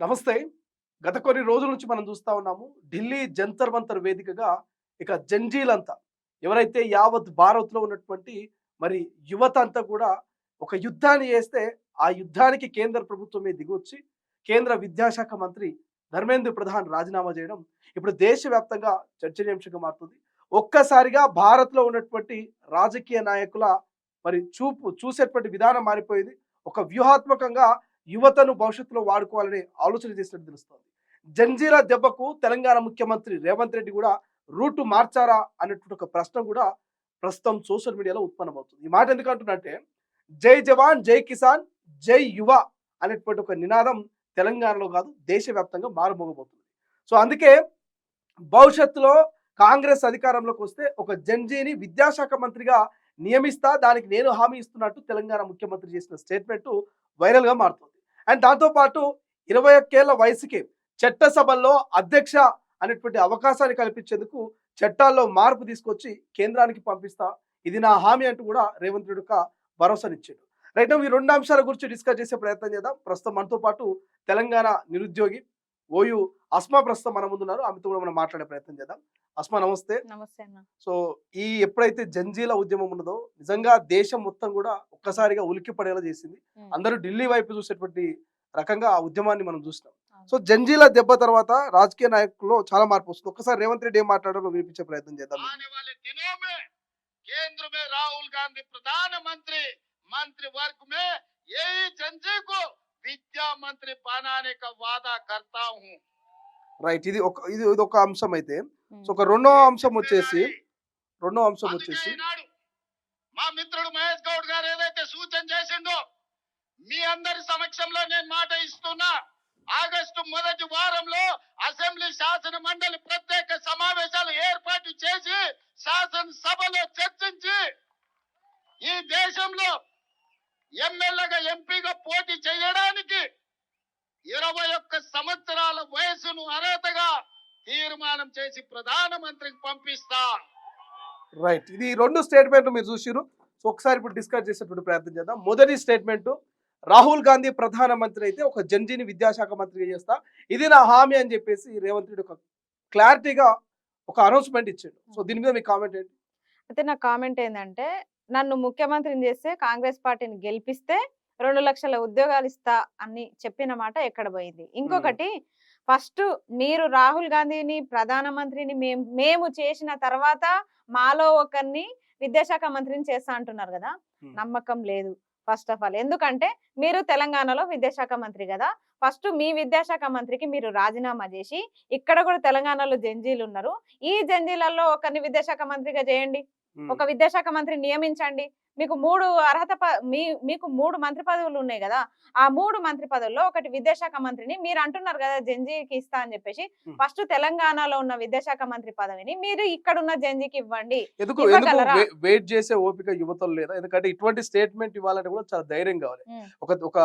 నమస్తే. గత కొన్ని రోజుల నుంచి మనం చూస్తా ఉన్నాము. ఢిల్లీ జంతర్ మంతర్ వేదికగా ఇక జంజీలంతా ఎవరైతే యావత్ భారత్‌లో ఉన్నటువంటి మరి యువత అంతా కూడా ఒక యుద్ధాన్ని చేస్తే, ఆ యుద్ధానికి కేంద్ర ప్రభుత్వమే దిగొచ్చి, కేంద్ర విద్యాశాఖ మంత్రి ధర్మేంద్ర ప్రధాన్ రాజీనామా చేయడం ఇప్పుడు దేశవ్యాప్తంగా చర్చనీయాంశంగా మారుతుంది. ఒక్కసారిగా భారత్‌లో ఉన్నటువంటి రాజకీయ నాయకుల మరి చూసేటువంటి విధానం మారిపోయింది. ఒక వ్యూహాత్మకంగా యువతను భవిష్యత్తులో వాడుకోవాలనే ఆలోచన చేసినట్టు తెలుస్తోంది. జంజీరా దెబ్బకు తెలంగాణ ముఖ్యమంత్రి రేవంత్ రెడ్డి కూడా రూటు మార్చారా అనేటువంటి ఒక ప్రశ్న కూడా ప్రస్తుతం సోషల్ మీడియాలో ఉత్పన్నమవుతుంది. ఈ మాట ఎందుకు అంటున్నంటే, జై జవాన్ జై కిసాన్ జై యువ అనేటువంటి ఒక నినాదం తెలంగాణలో కాదు దేశవ్యాప్తంగా మారుమోగబోతుంది. సో అందుకే భవిష్యత్తులో కాంగ్రెస్ అధికారంలోకి వస్తే ఒక జంజీని విద్యాశాఖ మంత్రిగా నియమిస్తా, దానికి నేను హామీ ఇస్తున్నట్టు తెలంగాణ ముఖ్యమంత్రి చేసిన స్టేట్మెంట్ వైరల్గా మారుతుంది. అండ్ దాంతోపాటు 21 ఏళ్ల వయసుకే చట్టసభల్లో అధ్యక్ష అనేటువంటి అవకాశాన్ని కల్పించేందుకు చట్టాల్లో మార్పు తీసుకొచ్చి కేంద్రానికి పంపిస్తా, ఇది నా హామీ అంటూ కూడా రేవంత్ రెడ్డి ఒక భరోసానిచ్చాడు. రైట్, ఈ రెండు అంశాల గురించి డిస్కస్ చేసే ప్రయత్నం చేద్దాం. ప్రస్తుతం మనతో పాటు తెలంగాణ నిరుద్యోగి ఓయూ అస్మా ప్రస్తుతం మన ముందున్నారు. ఆమెతో కూడా మనం మాట్లాడే ప్రయత్నం చేద్దాం. అస్మా, నమస్తే. నమస్తే అన్న. సో ఎప్పుడైతే జంజీల ఉద్యమం ఉన్నదో నిజంగా దేశం మొత్తం కూడా ఒక్కసారిగా ఉలిక్కి పడేలా చేసింది. అందరూ ఢిల్లీ వైపు చూసేటువంటి రకంగా ఆ ఉద్యమాన్ని మనం చూసినాం. సో జంజీల దెబ్బ తర్వాత రాజకీయ నాయకుల్లో చాలా మార్పు వస్తుంది. ఒక్కసారి రేవంత్ రెడ్డి ఏం మాట్లాడారో వినిపించే ప్రయత్నం చేద్దాం. केंद्र में राहुल गांधी प्रधानमंत्री मंत्रिवर्ग में यही जंजी को विद्या मंत्री बनाने का वादा करता हूँ. రైట్, ఇది ఒక అంశం అయితే. సో ఒక రెండో అంశం వచ్చేసి ఈనాడు మా మిత్రుడు మహేష్ గౌడ్ గారు ఏదైతే సూచన చేసిండో మీ అందరి సమక్షంలో నేను మాట ఇస్తున్నా. ఆగస్టు మొదటి వారంలో అసెంబ్లీ శాసన మండలి ప్రత్యేక సమావేశాలు ఏర్పాటు చేసి శాసనసభలో చర్చించి ఈ దేశంలో ఎమ్మెల్యేగా ఎంపీగా పోటీ చేయడానికి 21 సంవత్సరాల వయసును అర్హతగా తీర్మానం చేసి ప్రధానమంత్రికి పంపిస్తా. రైట్, ఇది రెండు స్టేట్మెంట్లు మీరు చూసిరు. సో ఒకసారి ఇప్పుడు డిస్కస్ చేసేటువంటి ప్రయత్నం చేద్దాం. మొదటి స్టేట్మెంట్, రాహుల్ గాంధీ ప్రధానమంత్రి అయితే ఒక జంజీని విద్యాశాఖ మంత్రిగా చేస్తా, ఇది నా హామీ అని చెప్పేసి రేవంత్ రెడ్డి ఒక క్లారిటీగా ఒక అనౌన్స్మెంట్ ఇచ్చాడు. సో దీని మీద మీ కామెంట్ ఏంటి? అయితే నా కామెంట్ ఏంటంటే, నన్ను ముఖ్యమంత్రిని చేస్తే కాంగ్రెస్ పార్టీని గెలిపిస్తే 2 లక్షల ఉద్యోగాలు ఇస్తా అని చెప్పిన మాట ఎక్కడ పోయింది? ఇంకొకటి, ఫస్ట్ మీరు రాహుల్ గాంధీని ప్రధానమంత్రిని మేము చేసిన తర్వాత మాలో ఒకరిని విద్యాశాఖ మంత్రిని చేస్తా అంటున్నారు కదా. నమ్మకం లేదు ఫస్ట్ ఆఫ్ ఆల్. ఎందుకంటే మీరు తెలంగాణలో విద్యాశాఖ మంత్రి కదా. ఫస్ట్ మీ విద్యాశాఖ మంత్రికి మీరు రాజీనామా చేసి, ఇక్కడ కూడా తెలంగాణలో జంజీలు ఉన్నారు, ఈ జంజీలలో ఒకరిని విద్యాశాఖ మంత్రిగా చేయండి. ఒక విద్యాశాఖ మంత్రి నియమించండి. మీకు 3 అర్హత మీకు 3 మంత్రి పదవులు ఉన్నాయి కదా. ఆ 3 మంత్రి పదవుల్లో ఒకటి విద్యాశాఖ మంత్రిని మీరు అంటున్నారు కదా జంజీకి ఇస్తా అని చెప్పేసి, ఫస్ట్ తెలంగాణలో ఉన్న విద్యాశాఖ మంత్రి పదవిని మీరు ఇక్కడ ఉన్న జంజీకి ఇవ్వండి. వెయిట్ చేసే ఓపిక యువతలు లేదా? ఎందుకంటే ఇటువంటి స్టేట్మెంట్ ఇవ్వాలంటే కూడా చాలా ధైర్యం కావాలి. ఒక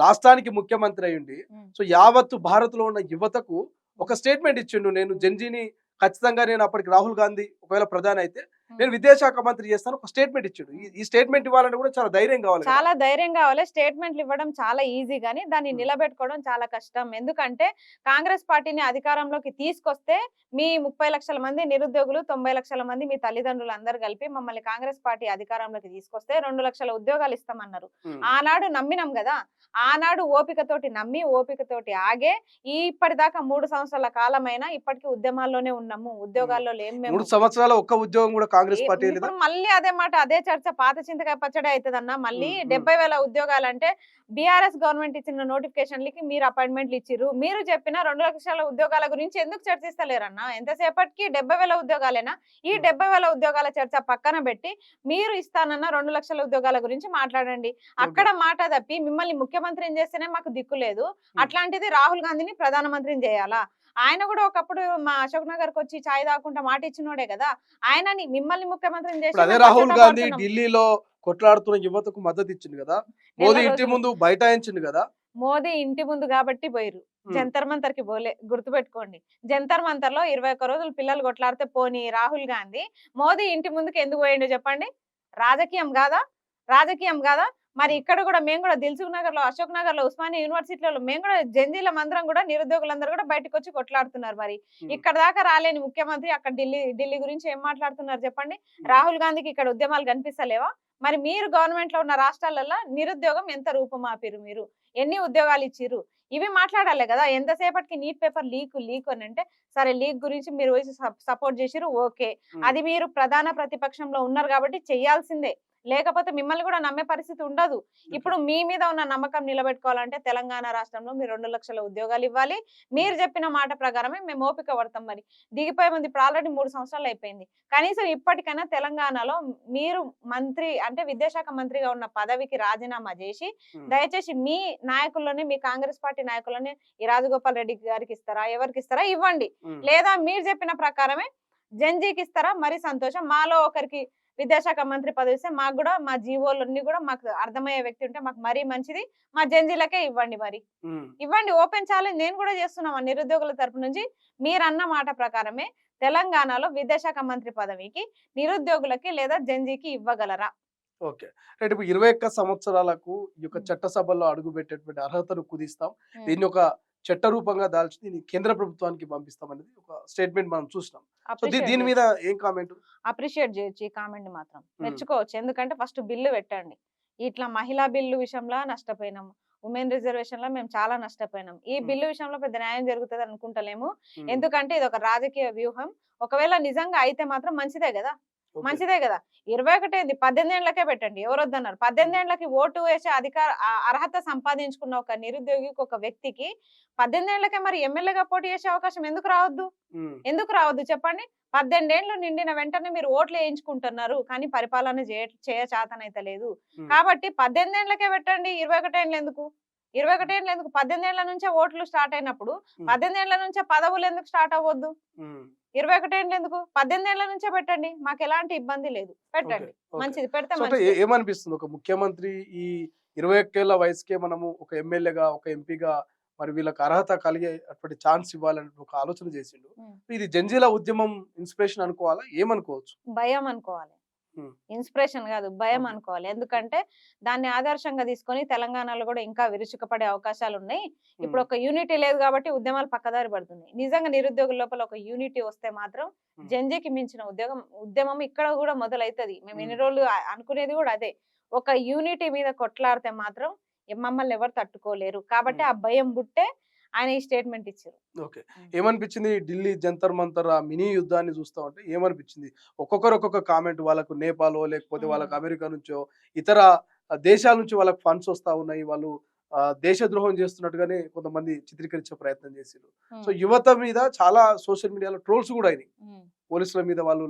రాష్ట్రానికి ముఖ్యమంత్రి అయ్యుండి, సో యావత్తు భారత్ లో ఉన్న యువతకు ఒక స్టేట్మెంట్ ఇచ్చిండు, నేను జంజీని ఖచ్చితంగా, నేను అప్పటికి రాహుల్ గాంధీ ఒకవేళ ప్రధాని అయితే నేను విద్యాశాఖ మంత్రి చేస్తాను, ఒక స్టేట్మెంట్ ఇచ్చాడు. ఈ స్టేట్మెంట్ ఇవ్వాలంటే కూడా చాలా ధైర్యం కావాలి. చాలా ధైర్యం కావాలి. స్టేట్మెంట్లు ఇవ్వడం చాలా ఈజీ గానీ దాన్ని నిలబెట్టుకోవడం చాలా కష్టం. ఎందుకంటే కాంగ్రెస్ పార్టీని అధికారంలోకి తీసుకొస్తే మీ 30 లక్షల మంది నిరుద్యోగులు, 90 లక్షల మంది మీ తల్లిదండ్రులు అందరు కలిపి మమ్మల్ని కాంగ్రెస్ పార్టీ అధికారంలోకి తీసుకొస్తే 2 లక్షల ఉద్యోగాలు ఇస్తామన్నారు. ఆనాడు నమ్మినాం కదా. ఆనాడు ఓపికతోటి నమ్మి ఓపికతోటి ఆగే ఇప్పటిదాకా 3 సంవత్సరాల కాలమైనా ఇప్పటికీ ఉద్యమాల్లోనే ఉన్నాము, ఉద్యోగాల్లో లేము. 3 సంవత్సరాల ఒక్క ఉద్యోగం కూడా కాంగ్రెస్ పార్టీ మళ్ళీ అదే మాట అదే చర్చ పాత చింతకాయ పచ్చడి అవుతుందన్న. మళ్ళీ 70,000 ఉద్యోగాలు అంటే బీఆర్ఎస్ గవర్నమెంట్ ఇచ్చిన నోటిఫికేషన్లకి మీరు అపాయింట్మెంట్లు ఇచ్చిర్రు. మీరు చెప్పిన 2 లక్షల ఉద్యోగాల గురించి ఎందుకు చర్చిస్తలేరన్నా? ఎంతసేపటికి 70,000 ఉద్యోగాలేనా? ఈ 70,000 ఉద్యోగాల చర్చ పక్కన పెట్టి మీరు ఇస్తానన్న 2 లక్షల ఉద్యోగాల గురించి మాట్లాడండి. అక్కడ మాట తప్పి మిమ్మల్ని ముఖ్యమంత్రిని చేస్తేనే మాకు దిక్కు లేదు, అట్లాంటిది రాహుల్ గాంధీని ప్రధానమంత్రిని చేయాలా? ఆయన కూడా ఒకప్పుడు మా అశోక్ నగర్ కి వచ్చి ఛాయ్ తాగకుండా మాట ఇచ్చినోడే కదా. ఆయనని మిమ్మల్ని ముఖ్యమంత్రిని చేసి అదే రాహుల్ గాంధీ ఢిల్లీలో కొట్లాడుతున్న యువతకు మద్దతు ఇచ్చింది కదా, మోదీ ఇంటి ముందు బైఠాయించింది కదా. మోదీ ఇంటి ముందు కాబట్టి పోయిరు, జంతర్ మంతర్ కి పోలే. గుర్తుపెట్టుకోండి, జంతర్ మంతర్ లో 21 రోజులు పిల్లలు కొట్లాడితే పోనీ రాహుల్ గాంధీ మోదీ ఇంటి ముందుకు ఎందుకు పోయిండో చెప్పండి. రాజకీయం కాదా? మరి ఇక్కడ కూడా మేము కూడా దిల్సుఖ్ నగర్ లో, అశోక్ నగర్ లో, ఉస్మానియా యూనివర్సిటీలో మేము కూడా జంజీల మందరం కూడా నిరుద్యోగులందరూ కూడా బయటకు వచ్చి కొట్లాడుతున్నారు. మరి ఇక్కడ దాకా రాలేని ముఖ్యమంత్రి అక్కడ ఢిల్లీ గురించి ఏం మాట్లాడుతున్నారు చెప్పండి? రాహుల్ గాంధీకి ఇక్కడ ఉద్యమాలు కనిపిస్తలేవా? మరి మీరు గవర్నమెంట్ లో ఉన్న రాష్ట్రాలలో నిరుద్యోగం ఎంత రూపుమాపిరు, మీరు ఎన్ని ఉద్యోగాలు ఇచ్చిర్రు, ఇవి మాట్లాడాలి కదా. ఎంతసేపటికి నీట్ పేపర్ లీక్ అని అంటే సరే, లీక్ గురించి మీరు సపోర్ట్ చేసిరు, ఓకే, అది మీరు ప్రధాన ప్రతిపక్షంలో ఉన్నారు కాబట్టి చెయ్యాల్సిందే, లేకపోతే మిమ్మల్ని కూడా నమ్మే పరిస్థితి ఉండదు. ఇప్పుడు మీ మీద ఉన్న నమ్మకం నిలబెట్టుకోవాలంటే తెలంగాణ రాష్ట్రంలో మీరు 2 లక్షల ఉద్యోగాలు ఇవ్వాలి. మీరు చెప్పిన మాట ప్రకారమే మేము ఓపిక పడతాం. మరి దిగిపోయే ముందు ఇప్పుడు ఆల్రెడీ 3 సంవత్సరాలు అయిపోయింది. కనీసం ఇప్పటికైనా తెలంగాణలో మీరు మంత్రి అంటే విద్యాశాఖ మంత్రిగా ఉన్న పదవికి రాజీనామా చేసి దయచేసి మీ నాయకుల్లోనే, మీ కాంగ్రెస్ పార్టీ నాయకుల్లోనే ఈ రాజగోపాల్ రెడ్డి గారికి ఇస్తారా, ఎవరికి ఇస్తారా ఇవ్వండి. లేదా మీరు చెప్పిన ప్రకారమే జంజీకి ఇస్తారా, మరి సంతోషం. మాలో ఒకరికి విద్యాశాఖ మంత్రి పదవి ఇస్తే మాకు కూడా మా జీవోలన్నీ కూడా మాకు అర్థమయ్యే వ్యక్తి ఉంటే మాకు మరీ మంచిది, మా జంజీలకే ఇవ్వండి. మరి ఇవ్వండి, ఓపెన్ ఛాలెంజ్ నేను కూడా చేస్తున్నాం నిరుద్యోగుల తరపు నుంచి. మీరన్న మాట ప్రకారమే తెలంగాణలో విద్యాశాఖ మంత్రి పదవికి నిరుద్యోగులకి లేదా జంజీకి ఇవ్వగలరా? Okay, right. ఇప్పుడు 21 సంవత్సరాలకు ఈ యొక్క చట్టసభల్లో అడుగు పెట్టేటువంటి అర్హతను కుదిస్తాం, దీన్ని ఒక చట్ట రూపంగా దాల్చి దీన్ని కేంద్ర ప్రభుత్వానికి పంపిస్తాం అనేది ఒక స్టేట్మెంట్ మనం చూసినాం. సో దీని మీద ఏం కామెంట్? అప్రిషియేట్ చేయొచ్చు ఈ కామెంట్, మాత్రం మెచ్చుకోవచ్చు. ఎందుకంటే ఫస్ట్ బిల్లు పెట్టండి. ఇట్లా మహిళా బిల్లు విషయంలో నష్టపోయినాము, ఉమెన్ రిజర్వేషన్ లో మేము చాలా నష్టపోయినాం. ఈ బిల్లు విషయంలో పెద్ద న్యాయం జరుగుతుంది అనుకుంటలేము. ఎందుకంటే ఇది ఒక రాజకీయ వ్యూహం. ఒకవేళ నిజంగా అయితే మాత్రం మంచిదే కదా, మంచిదే కదా. 21 ఏంది, 18 ఏళ్లకే పెట్టండి, ఎవరు వద్దన్నారు? 18 ఏళ్లకి ఓటు వేసే అర్హత సంపాదించుకున్న ఒక నిరుద్యోగికి, ఒక వ్యక్తికి 18 ఏళ్లకే మరి ఎమ్మెల్యేగా పోటీ చేసే అవకాశం ఎందుకు రావద్దు? ఎందుకు రావద్దు చెప్పండి? 18 ఏళ్ళు నిండిన వెంటనే మీరు ఓట్లు వేయించుకుంటున్నారు, కానీ పరిపాలన చేతనైతే లేదు. కాబట్టి 18 ఏళ్లకే పెట్టండి, 21 ఏళ్ళు ఎందుకు? 21 ఏళ్ళు ఎందుకు? 18 ఏళ్ల నుంచే ఓట్లు స్టార్ట్ అయినప్పుడు 18 ఏళ్ల నుంచే పదవులు ఎందుకు స్టార్ట్ అవ్వద్దు? 21 ఏళ్ళు ఎందుకు? 18 ఏళ్ల నుంచే పెట్టండి, మాకు ఎలాంటి ఇబ్బంది లేదు, పెట్టండి, మంచిది, పెడితే మంచిది. ఏమనిపిస్తుంది, ఒక ముఖ్యమంత్రి ఈ 21 ఏళ్ల వయసుకే మనము ఒక ఎమ్మెల్యేగా, ఒక ఎంపీగా మరి వీళ్ళకి అర్హత కలిగే అటువంటి ఛాన్స్ ఇవ్వాలని ఒక ఆలోచన చేసిండు. ఇది జంజీల ఉద్యమం ఇన్స్పిరేషన్ అనుకోవాలా, ఏమనుకోవచ్చు? భయం అనుకోవాలి, ఇన్స్పిరేషన్ కాదు, భయం అనుకోవాలి. ఎందుకంటే దాన్ని ఆదర్శంగా తీసుకొని తెలంగాణలో కూడా ఇంకా విరుచుకుపడే అవకాశాలు ఉన్నాయి. ఇప్పుడు ఒక యూనిటీ లేదు కాబట్టి ఉద్యమాలు పక్కదారి పడుతున్నాయి. నిజంగా నిరుద్యోగుల లోపల ఒక యూనిటీ వస్తే మాత్రం జంజీకి మించిన ఉద్యమం ఇక్కడ కూడా మొదలైతది. మేము ఎన్ని రోజులు అనుకునేది కూడా అదే, ఒక యూనిటీ మీద కొట్లాడితే మాత్రం మమ్మల్ని ఎవరు తట్టుకోలేరు. కాబట్టి ఆ భయం బుట్టే ఆయన ఈ స్టేట్మెంట్ ఇచ్చారు. ఓకే, ఏమనిపించింది ఢిల్లీ జంతర్ మంతర్ ఆ మినీ యుద్ధాన్ని చూస్తా ఉంటే ఏమనిపించింది? ఒక్కొక్కరు ఒక్కొక్క కామెంట్, వాళ్ళకు నేపాలో లేకపోతే వాళ్ళకి అమెరికా నుంచో ఇతర దేశాల నుంచి వాళ్ళకి ఫండ్స్ వస్తా ఉన్నాయి, వాళ్ళు దేశద్రోహం చేస్తున్నట్టుగానే కొంతమంది చిత్రీకరించే ప్రయత్నం చేశారు. సో యువత మీద చాలా సోషల్ మీడియాలో ట్రోల్స్ కూడా అయినాయి. పోలీసుల మీద వాళ్ళు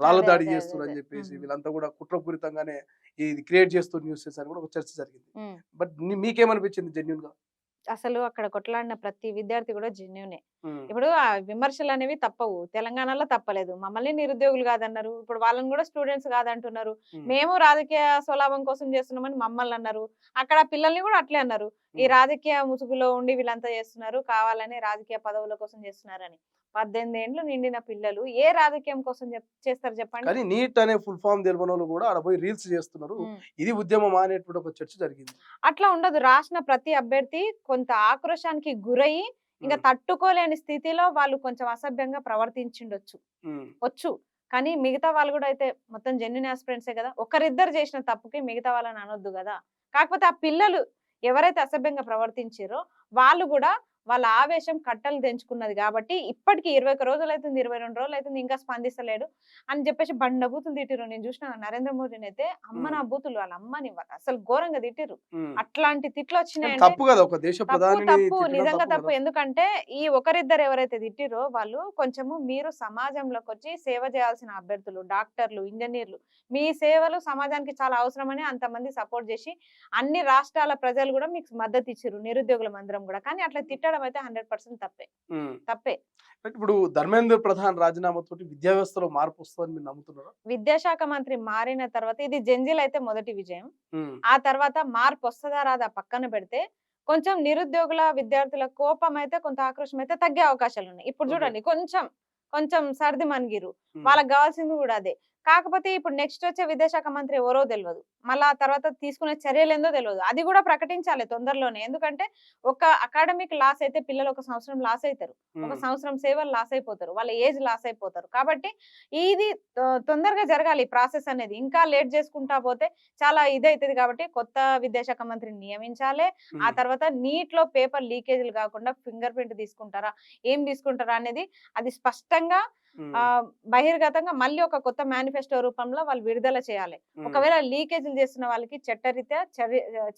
రాళ్ళ దాడి చేస్తున్నారు అని చెప్పేసి వీళ్ళంతా కూడా కుట్రపూరితంగానే ఇది క్రియేట్ చేస్తున్న న్యూసెస్ అని కూడా ఒక చర్చ జరిగింది. బట్ మీకేమనిపించింది జెన్యున్ గా? అసలు అక్కడ కొట్లాడిన ప్రతి విద్యార్థి కూడా జెన్యునే. ఇప్పుడు ఆ విమర్శలు అనేవి తప్పవు, తెలంగాణలో తప్పలేదు. మమ్మల్ని నిరుద్యోగులు కాదన్నారు, ఇప్పుడు వాళ్ళని కూడా స్టూడెంట్స్ కాదంటున్నారు. మేము రాజకీయ స్వలాభం కోసం చేస్తున్నామని మమ్మల్ని అన్నారు. అక్కడ పిల్లల్ని కూడా అట్లే అన్నారు, ఈ రాజకీయ ముసుగులో ఉండి వీళ్ళంతా చేస్తున్నారు, కావాలని రాజకీయ పదవుల కోసం చేస్తున్నారని. 18 ఏళ్ళు నిండిన పిల్లలు ఏ రాజకీయం కోసం చేస్తారు చెప్పండి? కానీ నీట్ అనే ఫుల్ ఫామ్ తెలియని వాళ్ళు కూడా ఆడ పోయి రీల్స్ చేస్తున్నారు, ఇది ఉద్యమమా అనేటువంటి ఒక చర్చ జరిగింది. అట్లా ఉండదు. రాసిన ప్రతి అభ్యర్థి కొంత ఆక్రోశానికి గురయ్యి ఇంకా తట్టుకోలేని స్థితిలో వాళ్ళు కొంచెం అసభ్యంగా ప్రవర్తించిండొచ్చు. కానీ మిగతా వాళ్ళు కూడా అయితే మొత్తం జెన్యూన్ ఆస్పిరెంట్సే కదా. ఒకరిద్దరు చేసిన తప్పుకి మిగతా వాళ్ళని అనొద్దు కదా. కాకపోతే ఆ పిల్లలు ఎవరైతే అసభ్యంగా ప్రవర్తించారో వాళ్ళు కూడా వాళ్ళ ఆవేశం కట్టలు తెంచుకున్నది కాబట్టి ఇప్పటికి 21 రోజులు అవుతుంది, 22 రోజులు అవుతుంది, ఇంకా స్పందిస్తలేడు అని చెప్పేసి బండ బూతులు తిట్టిరు. నేను చూసిన నరేంద్ర మోడీని అయితే అమ్మ నా బూతులు, వాళ్ళ అమ్మని అసలు ఘోరంగా తిట్టిరు. అట్లాంటి తిట్లు వచ్చినాయంటే తప్పు, నిజంగా తప్పు. ఎందుకంటే ఈ ఒకరిద్దరు ఎవరైతే తిట్టిరో వాళ్ళు కొంచెము మీరు సమాజంలోకి వచ్చి సేవ చేయాల్సిన అభ్యర్థులు, డాక్టర్లు, ఇంజనీర్లు, మీ సేవలు సమాజానికి చాలా అవసరమని అంతమంది సపోర్ట్ చేసి అన్ని రాష్ట్రాల ప్రజలు కూడా మీకు మద్దతు ఇచ్చారు, నిరుద్యోగుల మందరం కూడా. కానీ అట్లా తిట్టడం అయితే 100% తప్పే. ఇప్పుడు ధర్మేంద్ర ప్రధాన్ రాజీనామా తోటి విద్యా వ్యవస్థలో మార్పు వస్తుందని మీరు నమ్ముతున్నారా? విద్యాశాఖ మంత్రి మారిన తర్వాత ఇది జంజీల్ అయితే మొదటి విజయం. ఆ తర్వాత మార్పు వస్తుందా రాదా పక్కన పెడితే కొంచెం నిరుద్యోగుల విద్యార్థుల కోపం అయితే, కొంత ఆక్రోశం అయితే తగ్గే అవకాశాలు ఉన్నాయి. ఇప్పుడు చూడండి కొంచెం సర్ది మనిగిరు, వాళ్ళకి కావాల్సింది కూడా అదే. కాకపోతే ఇప్పుడు నెక్స్ట్ వచ్చే విదేశాంగ మంత్రి ఎవరో తెలియదు. మళ్ళా ఆ తర్వాత తీసుకునే చర్యలేందో తెలియదు. అది కూడా ప్రకటించాలి తొందరలోనే. ఎందుకంటే ఒక అకాడమిక్ లాస్ అయితే పిల్లలు ఒక సంవత్సరం లాస్ అయితారు. ఒక సంవత్సరం సేవలు లాస్ అయిపోతారు. వాళ్ళ ఏజ్ లాస్ అయిపోతారు. కాబట్టి ఇది తొందరగా జరగాలి ఈ ప్రాసెస్ అనేది. ఇంకా లేట్ చేసుకుంటా పోతే చాలా ఇదైతది కాబట్టి కొత్త విదేశాంగ మంత్రిని నియమించాలి. ఆ తర్వాత నీట్‌లో పేపర్ లీకేజ్‌లు కాకుండా ఫింగర్ ప్రింట్ తీసుకుంటారా? ఏం తీసుకుంటారా? అనేది అది స్పష్టంగా బహిర్గతంగా మళ్ళీ ఒక కొత్త మేనిఫెస్టో రూపంలో వాళ్ళు విడుదల చేయాలి. ఒకవేళ లీకేజ్‌లు చేస్తున్న వాళ్ళకి చట్టరీత్యా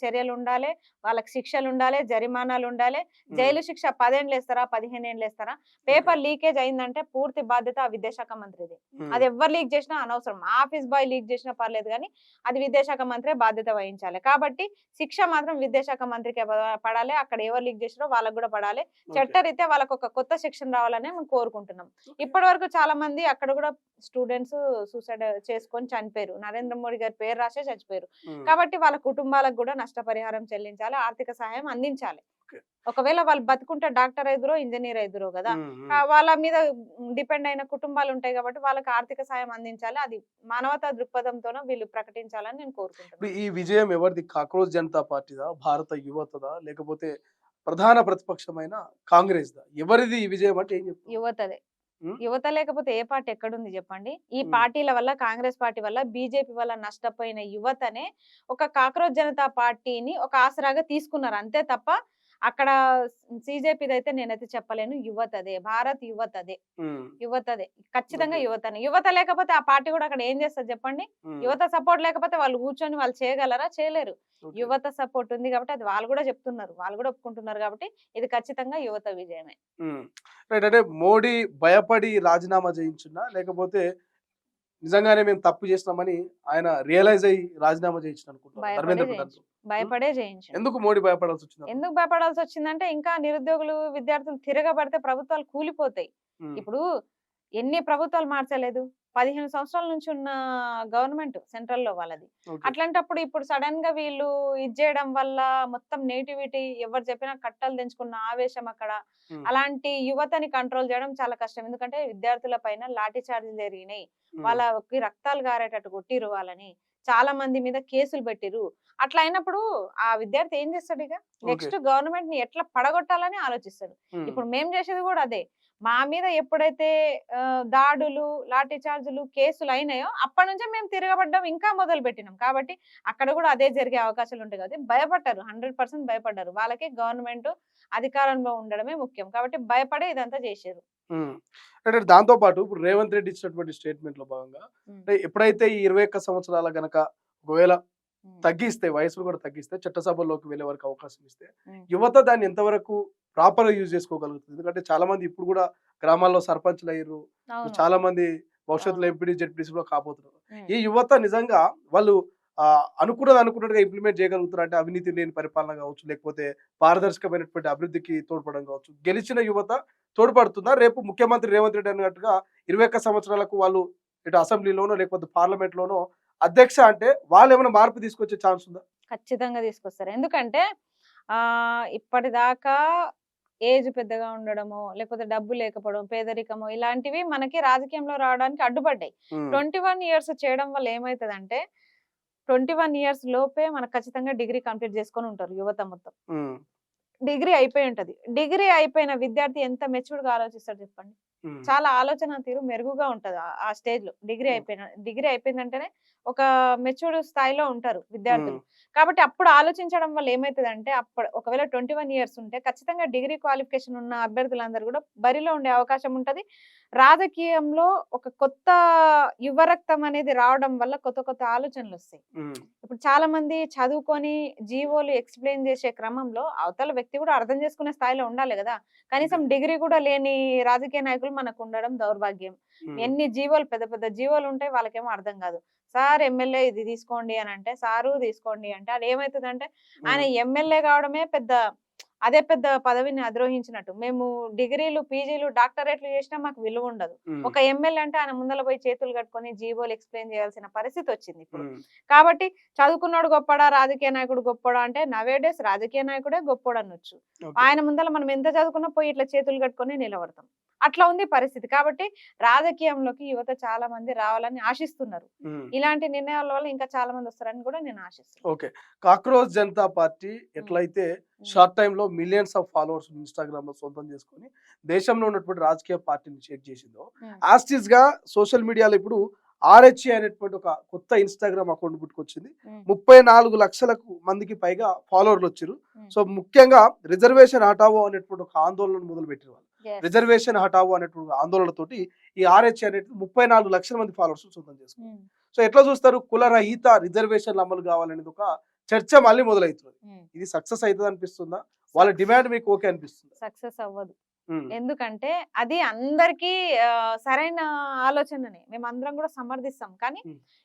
చర్యలుండాలి. వాళ్ళకి శిక్షలుండాలి. జరిమానాలుండాలి. జైలు శిక్ష 10 ఏండ్లు ఏస్తారా? 15 ఏండ్లు ఏస్తారా? పేపర్ లీకేజ్ అయిందంటే పూర్తి బాధ్యత ఆ విదేశాంగ మంత్రిది. అది ఎవ్వరు లీక్ చేసినా అనవసరం. ఆఫీస్ బాయ్ లీక్ చేసినా పర్లేదు గానీ అది విదేశాంగ మంత్రే బాధ్యత వహించాలి. కాబట్టి శిక్ష మాత్రం విదేశాంగ మంత్రికే పడాలి. అక్కడ ఎవరు లీక్ చేసిరో వాళ్ళకి కూడా పడాలి. చట్టరీత్యా వాళ్ళకి ఒక కొత్త శిక్షణ రావాలని మేము కోరుకుంటున్నాం. ఇప్పటి వరకు చాలా మంది అక్కడ కూడా స్టూడెంట్స్ సూసైడ్ చేసుకొని చనిపోయారు. నరేంద్ర మోడీ గారి పేరు రాసే చచ్చిపోయారు. కాబట్టి వాళ్ళ కుటుంబాలకు కూడా నష్టపరిహారం చెల్లించాలి. ఆర్థిక సహాయం అందించాలి. ఒకవేళ వాళ్ళు బతుకుంటే డాక్టర్ అయిదురో ఇంజనీర్ అయిదురో కదా, వాళ్ళ మీద డిపెండ్ అయిన కుటుంబాలు ఉంటాయి కాబట్టి వాళ్ళకి ఆర్థిక సాయం అందించాలి. అది మానవతా దృక్పథంతోనే వీళ్ళు ప్రకటించాలని నేను కోరుకుంటున్నాను. ఈ విజయం ఎవరిది? కాక్రోచ్ జనతా పార్టీదా, భారత యువతదా, లేకపోతే ప్రధాన ప్రతిపక్షమైన కాంగ్రెస్ దా? ఎవరిది ఈ విజయం అంటే ఏం చెప్తారు? యువతదే. యువత లేకపోతే ఏ పార్టీ ఎక్కడుంది చెప్పండి? ఈ పార్టీల వల్ల, కాంగ్రెస్ పార్టీ వల్ల, బీజేపీ వల్ల నష్టపోయిన యువతనే ఒక కాక్రోచ్ జనతా పార్టీని ఒక ఆసరాగా తీసుకున్నారు. అంతే తప్ప అక్కడ సీజేపీదైతే నేనైతే చెప్పలేను. యువతదే, భారత్ యువతదే. యువతదే ఖచ్చితంగా యువతనే. యువత లేకపోతే ఆ పార్టీ కూడా అక్కడ ఏం చేస్తుంది చెప్పండి? యువత సపోర్ట్ లేకపోతే వాళ్ళు కూర్చొని వాళ్ళు చేయగలరా? చేయలేరు. యువత సపోర్ట్ ఉంది కాబట్టి అది వాళ్ళు కూడా చెప్తున్నారు. వాళ్ళు కూడా ఒప్పుకుంటున్నారు కాబట్టి ఇది ఖచ్చితంగా యువత విజయమే. రైట్. అంటే మోడీ భయపడి రాజీనామా చేయించున్నా, లేకపోతే నిజంగానే మేము తప్పు చేసినామని ఆయన రియలైజ్ అయ్యి రాజీనామా చేయించిన అనుకుంటున్నాను. భయపడే చేయించు. ఎందుకు మోడీ భయపడాల్సి వచ్చింది? ఎందుకు భయపడాల్సి వచ్చిందంటే ఇంకా నిరుద్యోగులు, విద్యార్థులు తిరగబడితే ప్రభుత్వాలు కూలిపోతాయి. ఇప్పుడు ఎన్ని ప్రభుత్వాలు మార్చలేదు? 15 సంవత్సరాల నుంచి ఉన్న గవర్నమెంట్ సెంట్రల్ లో వాళ్ళది. అట్లాంటప్పుడు ఇప్పుడు సడన్ గా వీళ్ళు ఇది చేయడం వల్ల మొత్తం నేటివిటీ ఎవరు చెప్పినా కట్టలు తెంచుకున్న ఆవేశం అక్కడ. అలాంటి యువతని కంట్రోల్ చేయడం చాలా కష్టం. ఎందుకంటే విద్యార్థుల పైన లాఠీ చార్జీలు జరిగినాయి. వాళ్ళకి రక్తాలు గారేటట్టు కొట్టిరు వాళ్ళని. చాలా మంది మీద కేసులు పెట్టిరు. అట్లా అయినప్పుడు ఆ విద్యార్థి ఏం చేస్తాడు? ఇక నెక్స్ట్ గవర్నమెంట్ ని ఎట్లా పడగొట్టాలని ఆలోచిస్తాడు. ఇప్పుడు మేం చేసేది కూడా అదే. మా మీద ఎప్పుడైతే దాడులు, లాఠీ చార్జులు, కేసులు అయినాయో అప్పటి నుంచే మేము తిరగబడ్డం ఇంకా మొదలు పెట్టినాం. కాబట్టి అక్కడ కూడా అదే జరిగే అవకాశాలు ఉంటాయి కాబట్టి భయపడ్డారు. 100% భయపడ్డారు. వాళ్ళకి గవర్నమెంట్ అధికారంలో ఉండడమే ముఖ్యం. కాబట్టి భయపడే ఇదంతా చేశారు. అంటే దాంతో పాటు ఇప్పుడు రేవంత్ రెడ్డి ఇచ్చినటువంటి స్టేట్మెంట్ లో భాగంగా ఎప్పుడైతే ఈ 21 సంవత్సరాల గనక ఒకవేళ తగ్గిస్తే, వయసులు కూడా తగ్గిస్తే, చట్టసభల్లోకి వెళ్ళే వరకు అవకాశం ఇస్తే యువత దాన్ని ఎంతవరకు ప్రాపర్ గా యూజ్ చేసుకోగలుగుతుంది? ఎందుకంటే చాలా మంది ఇప్పుడు కూడా గ్రామాల్లో సర్పంచ్లు అయ్యారు. చాలా మంది భవిష్యత్తులో ఎంపీడీ, జెడ్పీడీ కూడా కాబోతున్నారు. ఈ యువత నిజంగా వాళ్ళు అనుకున్నట్టుగా ఇంప్లిమెంట్ చేయగలుగుతారు అంటే అవినీతి లేని పరిపాలన కావచ్చు, లేకపోతే పారదర్శకమైనటువంటి అభివృద్ధికి తోడ్పడడం కావచ్చు. గెలిచిన యువత తోడ్పడుతుందా? రేపు ముఖ్యమంత్రి రేవంత్ రెడ్డి అన్నట్టుగా 21 సంవత్సరాలకు వాళ్ళు ఇటు అసెంబ్లీలోనో లేకపోతే పార్లమెంట్ లోనో అధ్యక్ష అంటే వాళ్ళు ఏమైనా మార్పు తీసుకొచ్చే ఛాన్స్ ఉందా? ఖచ్చితంగా తీసుకొస్తారు. ఎందుకంటే ఇప్పటిదాకా ఏజ్ పెద్దగా ఉండడమో, లేకపోతే డబ్బు లేకపోవడం, పేదరికమో ఇలాంటివి మనకి రాజకీయంలో రావడానికి అడ్డుపడ్డాయి. 21 ఇయర్స్ చేయడం వల్ల ఏమైతుందంటే 21 ఇయర్స్ లోపే మనకు ఖచ్చితంగా డిగ్రీ కంప్లీట్ చేసుకొని ఉంటారు యువత మొత్తం. డిగ్రీ అయిపోయి ఉంటది. డిగ్రీ అయిపోయిన విద్యార్థి ఎంత మెచ్యూర్డ్ గా ఆలోచిస్తాడు చెప్పండి? చాలా ఆలోచన తీరు మెరుగుగా ఉంటది ఆ స్టేజ్ లో. డిగ్రీ అయిపోయిందంటేనే ఒక మెచ్యూర్డ్ స్థాయిలో ఉంటారు విద్యార్థులు. కాబట్టి అప్పుడు ఆలోచించడం వల్ల ఏమైతుందంటే అప్పుడు ఒకవేళ 21 ఇయర్స్ ఉంటే ఖచ్చితంగా డిగ్రీ క్వాలిఫికేషన్ ఉన్న అభ్యర్థులందరూ కూడా బరిలో ఉండే అవకాశం ఉంటది. రాజకీయంలో ఒక కొత్త యువ రక్తం అనేది రావడం వల్ల కొత్త ఆలోచనలు వస్తాయి. ఇప్పుడు చాలా మంది చదువుకొని జీవోలు ఎక్స్ప్లెయిన్ చేసే క్రమంలో అవతల వ్యక్తి కూడా అర్థం చేసుకునే స్థాయిలో ఉండాలి కదా. కనీసం డిగ్రీ కూడా లేని రాజకీయ నాయకులు మనకు ఉండడం దౌర్భాగ్యం. ఎన్ని జీవోలు, పెద్ద జీవోలు ఉంటాయి, వాళ్ళకేమో అర్థం కాదు. సార్ ఎమ్మెల్యే ఇది తీసుకోండి అని అంటే సారు తీసుకోండి అంటే అది ఏమవుతుందంటే ఆయన ఎమ్మెల్యే కావడమే అదే పెద్ద పదవిని అధిరోహించినట్టు. మేము డిగ్రీలు, పీజీలు, డాక్టరేట్లు చేసినా మాకు విలువ ఉండదు. ఒక ఎమ్మెల్యే అంటే ఆయన ముందర పోయి చేతులు కట్టుకొని జీవోలు ఎక్స్ప్లెయిన్ చేయాల్సిన పరిస్థితి వచ్చింది ఇప్పుడు. కాబట్టి చదువుకున్నాడు గొప్పడా, రాజకీయ నాయకుడు గొప్పడా అంటే నవేడేస్ రాజకీయ నాయకుడే గొప్పడు అనొచ్చు. ఆయన ముందర మనం ఎంత చదువుకున్నా పోయి ఇట్లా చేతులు కట్టుకొని నిలబడతాం. అట్లా ఉంది పరిస్థితి. కాబట్టి రాజకీయంలోకి యువత చాలా మంది రావాలని ఆశిస్తున్నారు. ఇలాంటి నిర్ణయాల వల్ల ఇంకా చాలా మంది వస్తారని కూడా నేను ఆశిస్తున్నాను. ఓకే. కాక్రోచ్ జనతా పార్టీ ఎట్లయితే షార్ట్ టైమ్ లో మిలియన్స్ ఆఫ్ ఫాలోవర్స్ ఇన్‌స్టాగ్రామ్ లో సొంతం చేసుకొని దేశంలో ఉన్నటువంటి రాజకీయ పార్టీని షేక్ చేసిందో, యాస్టిస్ గా సోషల్ మీడియాలో ఇప్పుడు ఆర్‌హెచ్‌ఏ అనేటువంటి ఒక కొత్త ఇన్‌స్టాగ్రామ్ అకౌంట్ పుట్టుకొచ్చింది. 34 లక్షలకు మందికి పైగా ఫాలోవర్లు వచ్చిర్రు. సో ముఖ్యంగా రిజర్వేషన్ హటావో అనేటువంటి ఒక ఆందోళన మొదలుపెట్టిరు వాళ్ళు. రిజర్వేషన్ హటావో అనేటువంటి ఆందోళనతోటి ఈ ఆర్‌హెచ్‌ఏ అనేది 34 లక్షల మంది ఫాలోవర్స్ సొంతం చేసుకున్నారు. సో ఎట్లా చూస్తారు, కులరహిత రిజర్వేషన్లు అమలు కావాలనేది ఒక చర్చ మళ్ళీ మొదలవుతుంది. ఇది సక్సెస్ అవుతుంది అనిపిస్తుందా? వాళ్ళ డిమాండ్ మీకు ఓకే అనిపిస్తుందా? సక్సెస్ అవ్వదు. ఎందుకంటే అది అందరికీ సరైన ఆలోచననే, మేమందరం కూడా సమర్థిస్తాం. కానీ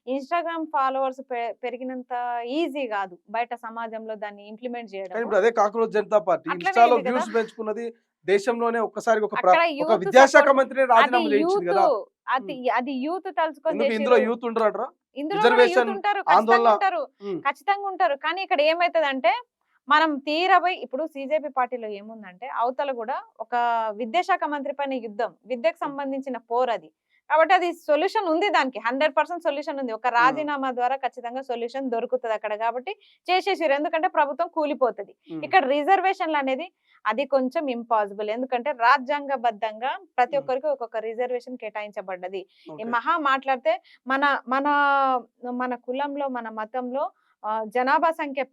ఇన్‌స్టాగ్రామ్ ఫాలోవర్స్ పెరిగినంత ఈజీ కాదు బయట సమాజంలో దాన్ని ఇంప్లిమెంట్ కానీ చేయడం. ఇప్పుడు అదే కాక్రోచ్ జనతా పార్టీ అట్లనే ఇన్‌స్టాలో ఉంది కదా. వ్యూస్ పెంచుకున్నది దేశంలోనే ఒక్కసారి ఒక అక్కడ ఒక యూత్ విద్యాశాఖ సపోర్ట్, మంత్రిని అది రాజీనామా చేయించింది యూత్, కదా. అది యూత్ తలుచుకొని ఎందుకు ఇందులో చేసిర్రు. యూత్ ఉండరంటారా? ఇందులో కూడా యూత్ రిజర్వేషన్ ఉంటారు, ఆందోళన ఖచ్చితంగా ఉంటారు. కానీ ఇక్కడ ఏమైతదంటే, మనం తీరబోయి ఇప్పుడు సిజేపీ పార్టీలో ఏముందంటే, అవతల కూడా ఒక విద్యాశాఖ మంత్రి పైన యుద్ధం, విద్యకు సంబంధించిన పోరది. కాబట్టి అది సొల్యూషన్ ఉంది, దానికి 100% సొల్యూషన్ ఉంది. ఒక రాజీనామా ద్వారా ఖచ్చితంగా సొల్యూషన్ దొరుకుతుంది అక్కడ. కాబట్టి చేసేసారు, ఎందుకంటే ప్రభుత్వం కూలిపోతుంది. ఇక్కడ రిజర్వేషన్లు అనేది అది కొంచెం ఇంపాసిబుల్. ఎందుకంటే రాజ్యాంగబద్ధంగా ప్రతి ఒక్కరికి ఒక్కొక్క రిజర్వేషన్ కేటాయించబడ్డది. మహా మాట్లాడితే మన మన మన కులంలో, మన మతంలో జనాభా సంఖ్య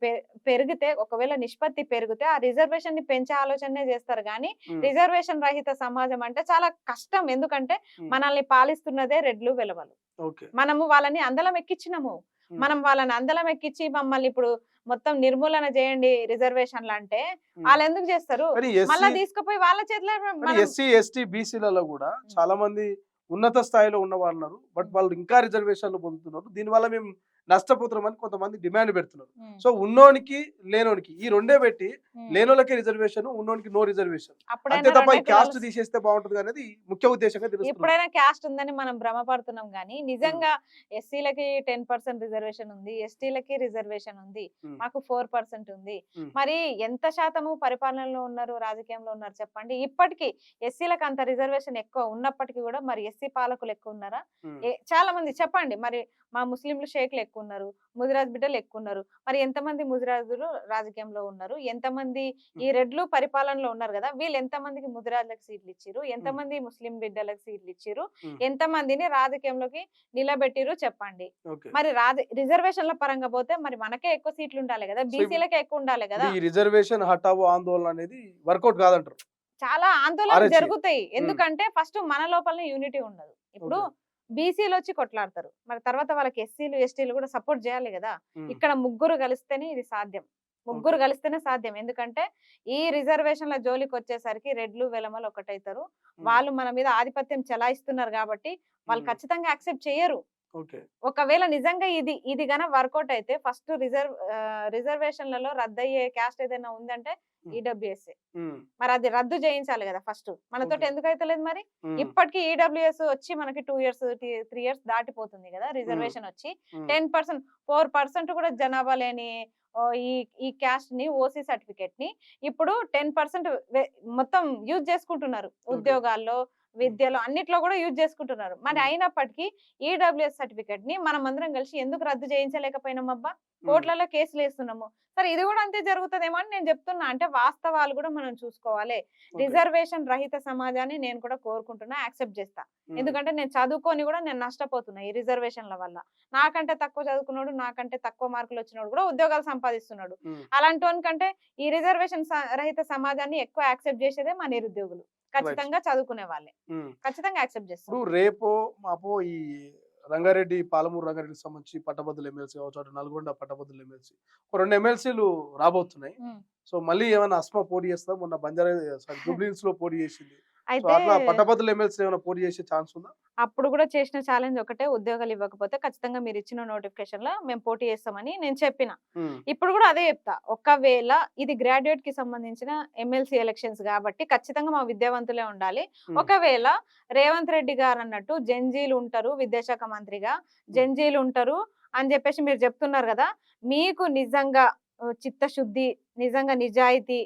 పెరిగితే, ఒకవేళ నిష్పత్తి పెరిగితే ఆ రిజర్వేషన్ ని పెంచే ఆలోచనే చేస్తారు. కానీ రిజర్వేషన్ రహిత సమాజం అంటే చాలా కష్టం. ఎందుకంటే మనల్ని పాలిస్తున్నదే రెడ్లు వెలవలు. మనము వాళ్ళని అందలం ఎక్కించినాము. మనం వాళ్ళని అందలం ఎక్కించి మమ్మల్ని ఇప్పుడు మొత్తం నిర్మూలన చేయండి రిజర్వేషన్లు అంటే వాళ్ళు ఎందుకు చేస్తారు? మళ్ళా తీసుకుపోయి వాళ్ళ చేతిలో. ఎస్సీ ఎస్టీ బీసీలలో కూడా చాలా మంది ఉన్నత స్థాయిలో ఉన్న వాళ్ళు ఉన్నారు. బట్ వాళ్ళు ఇంకా రిజర్వేషన్లు పొందుతున్నారు. దీనివల్ల మేము నష్టపోతున్నామని కొంతమంది డిమాండ్ పెడుతున్నారు. సో ఉన్నోనికి లేనోనికి ఈ రెండే పెట్టి, లేనోళ్ళకి రిజర్వేషన్, ఉన్నోనికి నో రిజర్వేషన్, అంతే తప్ప ఈ క్యాస్ట్ తీసేస్తే బాగుంటుంది అనేది ముఖ్య ఉద్దేశంగా తెలుస్తుంది. ఎప్పుడైనా క్యాస్ట్ ఉందని మనం భ్రమపడుతున్నాం కానీ నిజంగా ఎస్సీలకి 10% రిజర్వేషన్ ఉంది, ఎస్టీలకి రిజర్వేషన్ ఉంది, మాకు 4% ఉంది. మరి ఎంత శాతము పరిపాలనలో ఉన్నారు, రాజకీయంలో ఉన్నారు చెప్పండి? ఇప్పటికీ ఎస్సీలకు అంత రిజర్వేషన్ ఎక్కువ ఉన్నప్పటికీ కూడా మరి ఎస్సీ పాలకులు ఎక్కువ ఉన్నారా? చాలా మంది చెప్పండి. మరి మా ముస్లింలు షేక్లు ఎక్కువ ఉన్నారు, ముదిరాజ్ బిడ్డలు ఎక్కువ ఉన్నారు. మరి ఎంతమంది ముదిరాజులు రాజకీయంలో ఉన్నారు? ఎంతమంది ఈ రెడ్లు పరిపాలనలో ఉన్నారు కదా, వీళ్ళు ఎంతమందికి ముదిరాజులకు సీట్లు ఇచ్చిరు? ఎంతమంది ముస్లిం బిడ్డలకు సీట్లు ఇచ్చిరు? ఎంతమందిని రాజకీయంలోకి నిలబెట్టిరు చెప్పండి? మరి రిజర్వేషన్ల పరంగా పోతే మరి మనకే ఎక్కువ సీట్లు ఉండాలి కదా, బీసీలకే ఎక్కువ ఉండాలి కదా. ఈ రిజర్వేషన్ హటావో ఆందోళన అనేది వర్కౌట్ కాదంటారు. చాలా ఆందోళనలు జరుగుతాయి. ఎందుకంటే ఫస్ట్ మన లోపల యూనిటీ ఉండదు. ఇప్పుడు బీసీలు వచ్చి కొట్లాడతారు, మరి తర్వాత వాళ్ళకి ఎస్సీలు ఎస్టీలు కూడా సపోర్ట్ చేయాలి కదా. ఇక్కడ ముగ్గురు కలిస్తేనే ఇది సాధ్యం, ముగ్గురు కలిస్తేనే సాధ్యం. ఎందుకంటే ఈ రిజర్వేషన్ల జోలికి వచ్చేసరికి రెడ్లు వెలమలు ఒకటైతారు. వాళ్ళు మన మీద ఆధిపత్యం చెలాయిస్తున్నారు కాబట్టి వాళ్ళు ఖచ్చితంగా యాక్సెప్ట్ చేయరు. ఒకవేళ నిజంగా ఇది గన వర్కౌట్ అయితే ఫస్ట్ రిజర్వేషన్లలో రద్దయ్యే క్యాస్ట్ ఏదైనా ఉందంటే ఈడబ్ల్యూఎస్. మరి అది రద్దు చేయించాలి కదా ఫస్ట్. మనతోటి ఎందుకు అయితే లేదు? మరి ఇప్పటికీ ఈడబ్ల్యూఎస్ వచ్చి మనకి 2 years 3 years దాటిపోతుంది కదా రిజర్వేషన్ వచ్చి. 10% 4% కూడా జనాభా లేని ఈ క్యాస్ట్ ని, ఓసీ సర్టిఫికేట్ ని ఇప్పుడు 10% మొత్తం యూజ్ చేసుకుంటున్నారు. ఉద్యోగాల్లో, విద్యలో, అన్నిట్లో కూడా యూజ్ చేసుకుంటున్నారు. మరి అయినప్పటికీ ఈడబ్ల్యూఎస్ సర్టిఫికేట్ ని మనం అందరం కలిసి ఎందుకు రద్దు చేయించలేకపోయినాం అబ్బా? కోర్టులలో కేసులు వేస్తున్నాము. సరే ఇది కూడా అంతే జరుగుతుందేమో అని నేను చెప్తున్నా. అంటే వాస్తవాలు కూడా మనం చూసుకోవాలి. రిజర్వేషన్ రహిత సమాజాన్ని నేను కూడా కోరుకుంటున్నా, యాక్సెప్ట్ చేస్తా. ఎందుకంటే నేను చదువుకొని కూడా నేను నష్టపోతున్నా ఈ రిజర్వేషన్ల వల్ల. నాకంటే తక్కువ చదువుకున్నాడు, నాకంటే తక్కువ మార్కులు వచ్చినాడు కూడా ఉద్యోగాలు సంపాదిస్తున్నాడు. అలాంటి వానికంటే ఈ రిజర్వేషన్ రహిత సమాజాన్ని ఎక్కువ యాక్సెప్ట్ చేసేదే మా నిరుద్యోగులు. ఖచ్చితంగా చదువుకునే వాళ్ళే ఖచ్చితంగా యాక్సెప్ట్ చేస్తారు. రేపో మాపో ఈ రంగారెడ్డి, పాలమూరు రంగారెడ్డికి సంబంధించి పట్టభద్రుల ఎమ్మెల్సీ కావచ్చు, నల్గొండ పట్టభద్రుల ఎమ్మెల్సీ, 2 ఎమ్మెల్సీలు రాబోతున్నాయి. సో మళ్ళీ ఏమైనా అస్మా పోటీ చేస్తా? మొన్న బంజారా జూబ్లీహిల్స్ లో పోటీ చేసింది. అయితే పట్టభద్రుల ఎమ్మెల్సీ ఏమైనా పోటీ చేసే ఛాన్స్ ఉందా? అప్పుడు కూడా చేసిన ఛాలెంజ్ ఒకటే, ఉద్యోగాలు ఇవ్వకపోతే ఖచ్చితంగా మీరు ఇచ్చిన నోటిఫికేషన్ లో మేము పోటీ చేస్తామని నేను చెప్పిన. ఇప్పుడు కూడా అదే చెప్తా. ఒకవేళ ఇది గ్రాడ్యుయేట్ కి సంబంధించిన ఎమ్మెల్సీ ఎలక్షన్స్ కాబట్టి ఖచ్చితంగా మా విద్యావంతులే ఉండాలి. ఒకవేళ రేవంత్ రెడ్డి గారు అన్నట్టు జంజీలు ఉంటారు, విద్యాశాఖ మంత్రిగా జంజీలు ఉంటారు అని చెప్పేసి మీరు చెప్తున్నారు కదా, మీకు నిజంగా చిత్తశుద్ధి, నిజంగా నిజాయితీ,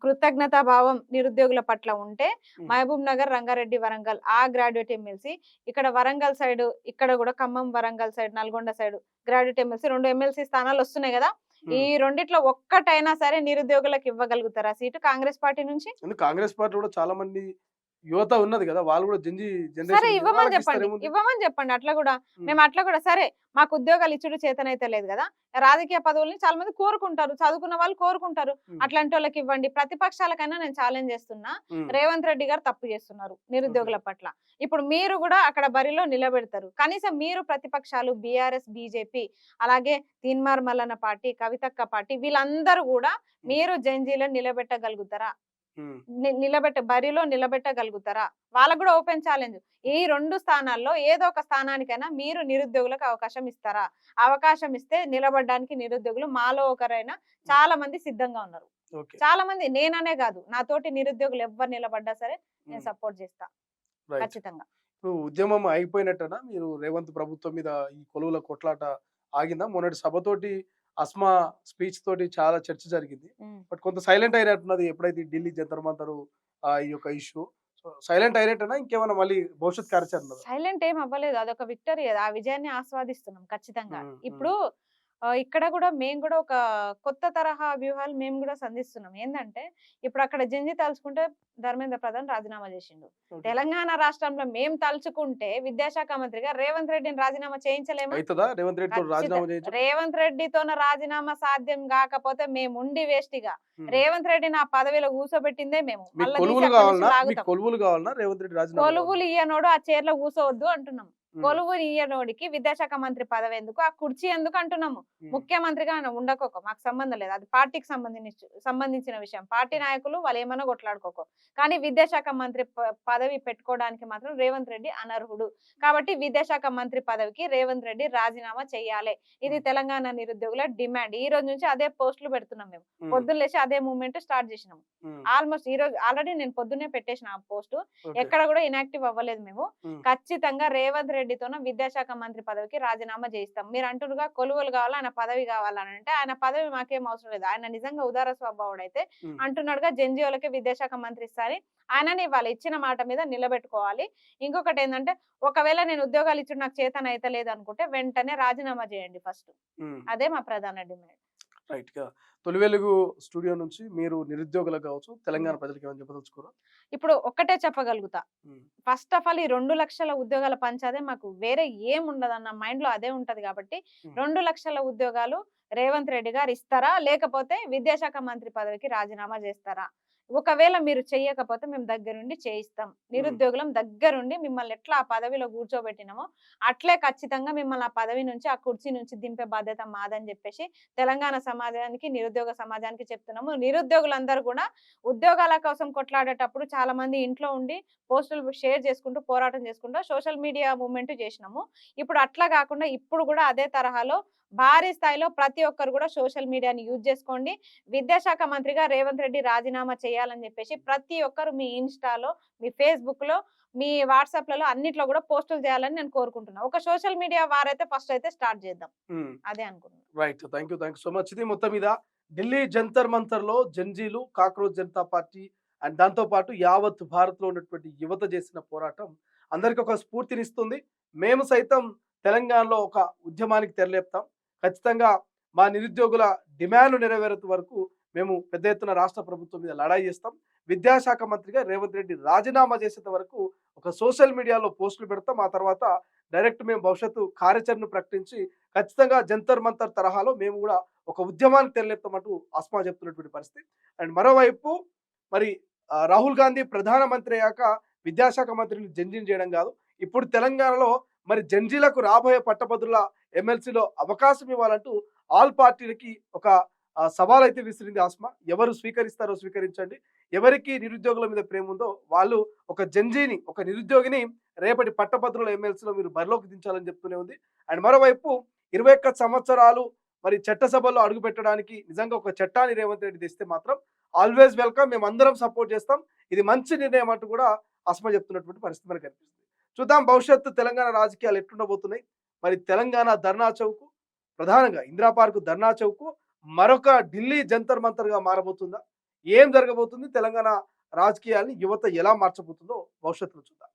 కృతజ్ఞతా భావం నిరుద్యోగుల పట్ల ఉంటే ఉమ్, మహబూబ్ నగర్, రంగారెడ్డి, వరంగల్ ఆ గ్రాడ్యుయేట్ ఎమ్మెల్సీ, ఇక్కడ వరంగల్ సైడ్, ఇక్కడ కూడా Khammam, Warangal side, Nalgonda side graduate MLC 2 MLC స్థానాలు వస్తున్నాయి కదా. ఈ ఉమ్. రెండిట్లో ఒక్కటైనా సరే నిరుద్యోగులకు ఇవ్వగలుగుతారా సీటు కాంగ్రెస్ పార్టీ నుంచి? ఎందుకు కాంగ్రెస్ పార్టీ కూడా చాలా మంది యువత ఉన్నది కదా, వాళ్ళు కూడా సరే జనరేషన్ ఇవ్వమని వాళ్ళకి చెప్పండి, ఇస్తారేముంది. ఇవ్వమని చెప్పండి. అట్లా కూడా ఉమ్, మేము అట్లా కూడా సరే మాకు ఉద్యోగాలు ఇచ్చుడు చేతనైతే లేదు కదా, రాజకీయ పదవుల్ని చాలా మంది కోరుకుంటారు, చదువుకున్న వాళ్ళు కోరుకుంటారు, ఉమ్, అట్లాంటి వాళ్ళకి ఇవ్వండి. ప్రతిపక్షాలకైనా నేను ఛాలెంజ్ చేస్తున్నా, ఉమ్. రేవంత్ రెడ్డి గారు తప్పు చేస్తున్నారు నిరుద్యోగుల పట్ల. ఇప్పుడు మీరు కూడా అక్కడ బరిలో నిలబెడతారు, కనీసం మీరు ప్రతిపక్షాలు బీఆర్ఎస్, బీజేపీ, అలాగే తీన్మార్ మల్లన్న పార్టీ, కవితక్క పార్టీ, వీళ్ళందరూ కూడా మీరు జంజీలో నిలబెట్టగలుగుతారా? ఉమ్, బరిలో నిలబెట్టగలుగుతారా? వాళ్ళకు కూడా ఓపెన్ ఛాలెంజ్. ఈ 2 స్థానాల్లో ఏదో ఒక స్థానానికైనా మీరు నిరుద్యోగులకు అవకాశం ఇస్తారా? అవకాశం ఇస్తే నిలబడడానికి నిరుద్యోగులు మాలో ఒకరైనా చాలా మంది సిద్ధంగా ఉన్నారు. ఓకే. చాలా మంది, నేననే కాదు, నాతోటి నిరుద్యోగులు ఎవ్వరు నిలబడ్డా సరే నేను ఉమ్, సపోర్ట్ చేస్తా రైట్. ఖచ్చితంగా. ఇప్పుడు ఉద్యమం అయిపోయినట్టనా? మీరు రేవంత్ ప్రభుత్వం మీద ఈ కొలువుల కొట్లాట ఆగిందా? మొన్నటి సభతోటి అస్మా స్పీచ్ తోటి చాలా చర్చ జరిగింది. ఉమ్. బట్ కొంత సైలెంట్ అయినట్టున్నది ఎప్పుడైతే ఈ ఢిల్లీ జంతర్ మంతర్ ఈ యొక్క ఇష్యూ. సో సైలెంట్ అయినట్టనా, ఇంకేమైనా మళ్ళీ భవిష్యత్ కార్యాచరణ ఉన్నదా? సైలెంట్ ఏం అవ్వలేదు, అదొక విక్టరీ. ఆ విజయాన్ని ఆస్వాదిస్తున్నాం ఖచ్చితంగా. ఉమ్, ఉమ్, ఇప్పుడు ఇక్కడ కూడా మేము కూడా ఒక కొత్త తరహా వ్యూహాలు మేము కూడా సంధిస్తున్నాం. ఏందంటే ఇప్పుడు అక్కడ జంజి తలుచుకుంటే ధర్మేంద్ర ప్రధాన్ రాజీనామా చేసిండు. ఓకే. తెలంగాణ రాష్ట్రంలో మేము తలుచుకుంటే విద్యాశాఖ మంత్రిగా రేవంత్ రెడ్డిని రాజీనామా చేయించలేమా? అవుతుందా రేవంత్ రెడ్డితో రాజీనామా చేయించు? రేవంత్ రెడ్డితోన రాజీనామా సాధ్యం కాకపోతే మేము ఉండి వేస్టిగా, ఉమ్. రేవంత్ రెడ్డిని ఆ పదవిలో కూర్చోబెట్టిందే మేము. మీకు మళ్ళా కొలువులు తీసి అక్కడి నుంచి కావాలన్నా, మీకు లాగుతాం. కొలువులు కావాలన్నా రేవంత్ రెడ్డి రాజీనామా కావాలా? కొలువులు ఇయ్యనోడు ఆ చైర్లో కూర్చోవద్దు అంటున్నాం. ఉమ్, కొలువు ఇయ్యనోడికి విద్యాశాఖ మంత్రి పదవి ఎందుకు, ఆ కుర్చీ ఎందుకు అంటున్నాము. ఉమ్, ముఖ్యమంత్రిగా ఆయన ఉండకోక, మాకు సంబంధం లేదు, అది పార్టీకి సంబంధించిన విషయం. పార్టీ నాయకులు వాళ్ళు ఏమన్నా కొట్లాడుకోకో, కానీ విద్యాశాఖ మంత్రి పదవి పెట్టుకోవడానికి మాత్రం రేవంత్ రెడ్డి అనర్హుడు. కాబట్టి విద్యాశాఖ మంత్రి పదవికి రేవంత్ రెడ్డి రాజీనామా చేయాలి. ఇది తెలంగాణ నిరుద్యోగుల డిమాండ్. ఈ రోజు నుంచి అదే పోస్టులు పెడుతున్నాం మేము. ఉమ్, పొద్దున్న లేచి అదే మూవ్మెంట్ స్టార్ట్ చేసినాము. ఉమ్, ఆల్మోస్ట్ ఈ రోజు ఆల్రెడీ నేను పొద్దున్నే పెట్టేసిన ఆ పోస్టు, ఓకే. ఎక్కడ కూడా ఇనాక్టివ్ అవ్వలేదు మేము. ఉమ్, ఖచ్చితంగా రేవంత్ రెడ్డితోన విద్యాశాఖ మంత్రి పదవికి రాజీనామా చేయిస్తాం. మీరు అంటున్నారుగా కొలువులు కావాలా, ఆయన పదవి కావాలని అంటే, ఆయన పదవి మాకేం అవసరం లేదు. ఆయన నిజంగా ఉదార స్వభావుడు అయితే ఉమ్, అంటున్నాడుగా జెన్జిఓలకి విద్యాశాఖ మంత్రి ఇస్తారని, ఆయనని వాళ్ళు ఇచ్చిన మాట మీద నిలబెట్టుకోవాలి. ఇంకొకటి ఏంటంటే, ఒకవేళ నేను ఉద్యోగాలు ఇచ్చి నాకు చేతన అయితే లేదు అనుకుంటే వెంటనే రాజీనామా చేయండి ఫస్ట్. ఉమ్. అదే మా ప్రధాన డిమాండ్. రైట్ గా తొలి వెలుగు స్టూడియో నుంచి మీరు నిరుద్యోగులకు కావచ్చు, తెలంగాణ ప్రజలకు ఏమైనా చెప్పదలుచుకోరా? ఇప్పుడు ఒక్కటే చెప్పగలుగుతా, ఉమ్, ఫస్ట్ ఆఫ్ ఆల్ ఈ 2 లక్షల ఉద్యోగాల పంచాదే మాకు వేరే ఏం ఉండదు అన్న మైండ్ లో అదే ఉంటది. కాబట్టి 2 లక్షల ఉద్యోగాలు రేవంత్ రెడ్డి గారు ఇస్తారా, లేకపోతే విద్యాశాఖ మంత్రి పదవికి రాజీనామా చేస్తారా? ఒకవేళ మీరు చెయ్యకపోతే మేము దగ్గరుండి చేయిస్తాం. నిరుద్యోగులం దగ్గరుండి మిమ్మల్ని ఎట్లా ఆ పదవిలో కూర్చోబెట్టినామో అట్లే ఖచ్చితంగా మిమ్మల్ని ఆ పదవి నుంచి, ఆ కుర్చీ నుంచి దింపే బాధ్యత మాదని చెప్పేసి తెలంగాణ సమాజానికి, నిరుద్యోగ సమాజానికి చెప్తున్నాము. నిరుద్యోగులందరూ కూడా ఉద్యోగాల కోసం కొట్లాడేటప్పుడు చాలా మంది ఇంట్లో ఉండి పోస్టులు షేర్ చేసుకుంటూ, పోరాటం చేసుకుంటూ సోషల్ మీడియా మూవ్మెంట్ చేసినాము. ఇప్పుడు అట్లా కాకుండా ఇప్పుడు కూడా అదే తరహాలో భారీ స్థాయిలో ప్రతి ఒక్కరు కూడా సోషల్ మీడియాని యూజ్ చేసుకోండి. విద్యాశాఖ మంత్రిగా రేవంత్ రెడ్డి రాజీనామా చేయాలని చెప్పేసి ప్రతి ఒక్కరు మీ ఇన్స్టాలో, మీ ఫేస్బుక్ లో, మీ వాట్సాప్లలో అన్నిట్లో కూడా పోస్టులు చేయాలని నేను కోరుకుంటున్నాను. ఒక సోషల్ మీడియా వారైతే ఫస్ట్ అయితే స్టార్ట్ చేద్దాం, ఉమ్. అదే అనుకుంటున్నాను. Right, thank you so much. ఇది మొత్తం మీద ఢిల్లీ జంతర్ మంతర్ లో జంజీలు, కాక్రోచ్ జనతా పార్టీ అండ్ దాంతో పాటు యావత్ భారత్ లో ఉన్నటువంటి యువత చేసిన పోరాటం అందరికి ఒక స్ఫూర్తినిస్తుంది. మేము సైతం తెలంగాణలో ఒక ఉద్యమానికి తెరలేపుతాం. ఖచ్చితంగా మా నిరుద్యోగుల డిమాండ్లు నెరవేరేంత వరకు మేము పెద్ద ఎత్తున రాష్ట్ర ప్రభుత్వం మీద లడాయి చేస్తాం. విద్యాశాఖ మంత్రిగా రేవంత్ రెడ్డి రాజీనామా చేసేంత వరకు ఒక సోషల్ మీడియాలో పోస్టులు పెడతాం. ఆ తర్వాత డైరెక్ట్ మేము భవిష్యత్తు కార్యాచరణను ప్రకటించి ఖచ్చితంగా జంతర్ మంతర్ తరహాలో మేము కూడా ఒక ఉద్యమానికి తెరలేపుతామంటూ అస్మా చెప్తున్నటువంటి పరిస్థితి. అండ్ మరోవైపు మరి రాహుల్ గాంధీ ప్రధానమంత్రి అయ్యాక విద్యాశాఖ మంత్రిని జంజీని చేయడం కాదు, ఇప్పుడు తెలంగాణలో మరి జంజీలకు రాబోయే పట్టభద్రుల ఎమ్మెల్సీలో అవకాశం ఇవ్వాలంటూ ఆల్ పార్టీలకి ఒక సవాల్ అయితే విసిరింది ఆస్మా. ఎవరు స్వీకరిస్తారో స్వీకరించండి, ఎవరికి నిరుద్యోగుల మీద ప్రేమ ఉందో వాళ్ళు ఒక జంజీని, ఒక నిరుద్యోగిని రేపటి పట్టభద్రుల ఎమ్మెల్సీలో మీరు బరిలోకి దించాలని చెప్తూనే ఉంది. అండ్ మరోవైపు 21 సంవత్సరాలు మరి చట్టసభలో అడుగు పెట్టడానికి నిజంగా ఒక చట్టాన్ని రేవంత్ రెడ్డి తెస్తే మాత్రం ఆల్వేస్ వెల్కమ్, మేము అందరం సపోర్ట్ చేస్తాం, ఇది మంచి నిర్ణయం అంటూ కూడా అస్మా చెప్తున్నటువంటి పరిస్థితి మనకు కనిపిస్తుంది. చూద్దాం భవిష్యత్తు తెలంగాణ రాజకీయాలు ఎట్లుండబోతున్నాయి. మరి తెలంగాణ ధర్నా చౌక్, ప్రధానంగా ఇందిరా పార్క్ ధర్నా చౌక్ మరొక ఢిల్లీ జంతర్ మంతర్గా మారబోతుందా? ఏం జరగబోతుంది, తెలంగాణ రాజకీయాల్ని యువత ఎలా మార్చబోతుందో భవిష్యత్తులో చూద్దాం.